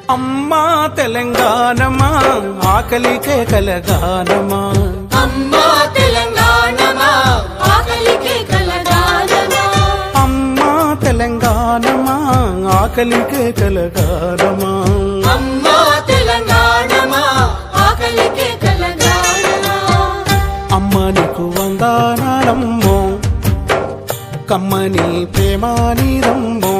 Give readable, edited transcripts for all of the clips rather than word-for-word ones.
అమ్మా తెలంగాణమా ఆకలికే కలగానమా, అమ్మా తెలంగాణమా ఆకలికే కలగానమా, అమ్మా తెలంగాణమా ఆకలికే కలగానమా, అమ్మా తెలంగాణమా ఆకలికే కలగానమా. అమ్మ నీకు వందనాలమ్మో కమ్మని ప్రేమానిదమ్మో,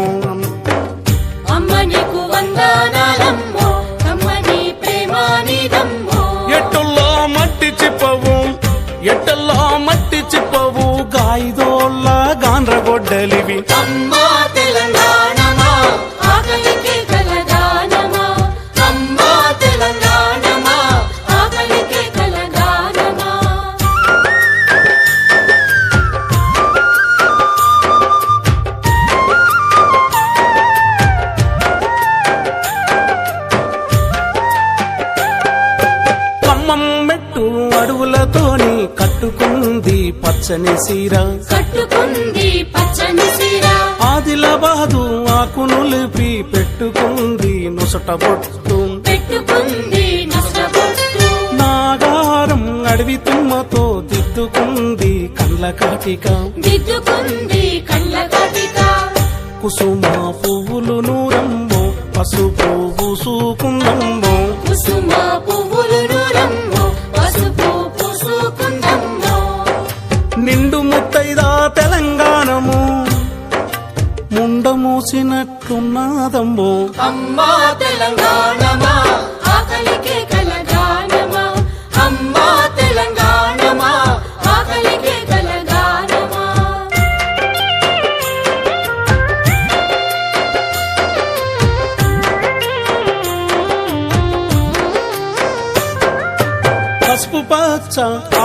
అమ్మ నీకు వందనాలమ్మో కమ్మని ప్రేమానిదమ్మో. ఎట్టుల్లో మట్టి చిప్పవు ఎట్టల్లో మట్టి చిప్పవు గాయిదోళ్ళ గాండ్రగొడ్డలివి, అమ్మా తెలంగాణమా ఆకలికే కలగానమా, అమ్మా తెలంగాణమా ఆకలికే కలగానమా. ఖమ్మం మెట్టు అడవులతోని కట్టుకుంది పచ్చని సీర, కట్టుకుంది పచ్చని సీర, ఆదిలాబాదు ఆకునులిపి పెట్టుకుంది నొసట బొట్టు, పెట్టుకుంది నష్టపొట్టు, నాగారం అడవి తుమ్మతో దిద్దుకుంది కండ్ల కాటిక, దిద్దుకుంది కళ్ళ కటిక, కుసుమ పువ్వులు నూరమ్మో పసుపు పూసుకుందమ్మో, కుసుమ పువ్వులు నూరమ్మో పసుపు పూసుకుందమ్మో. నిండు ముత్తైదా తెలంగాణము ముండ మూసినట్లున్నదమ్మో, అమ్మా తెలంగాణమా ఆకలికే కలగానమా, అమ్మా తెలంగాణమా ఆకలికే కలగానమా. పసుపు పచ్చ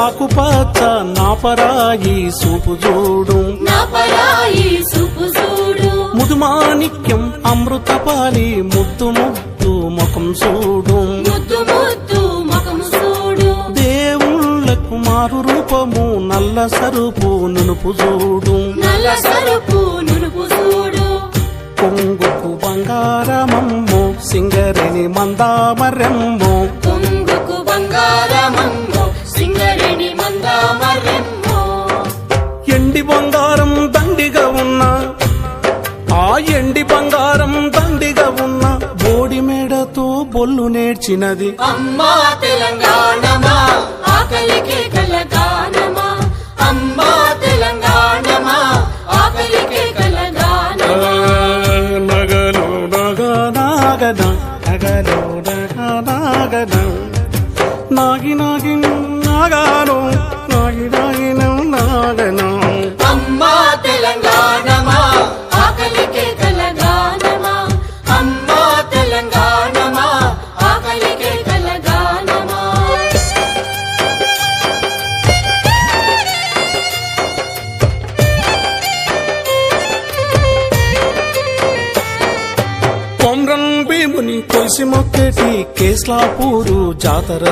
ఆకుపచ్చ నాపరాయి సూపు చూడు, నా పరాయి సూపు చూడు, ముదుమాణిక్యం అమృతపాలి ముద్దు ముద్దు ముఖం చూడు, ముద్దు ముద్దు ముఖం చూడు, దేవుళ్ళకు మారు రూపము నల్ల సరుపు నునుపు చూడు, నల్ల సరుపు నునుపు చూడు, కొంగుకు బంగారమమ్మో సింగరిని మందామరెమ్మో, కొంగుకు బంగారమమ్మో సింగరిని మందామరెమ్మో. ఎండి బంగారం దండిగా ఉన్న ఆ ఎండి బంగారం దండిగా ఉన్న బోడి మేడతో బొల్లు నేర్చినది, అమ్మా తెలంగాణమా ఆకలికే కలగానమా, అమ్మా తెలంగాణమా ఆకలికే కలగానమా. నగలు నగనాగన నగలు నగనాగన నాగి నాగి నాగాను నాగి నాగి నాగను, అమ్మా తెలంగాణమా ఆకలికే కలగానమా, అమ్మా తెలంగాణమా ఆకలికే కలగానమా. కొమ్రం భీముని కొలిసి మొక్కేటి కేస్లాపూరు జాతర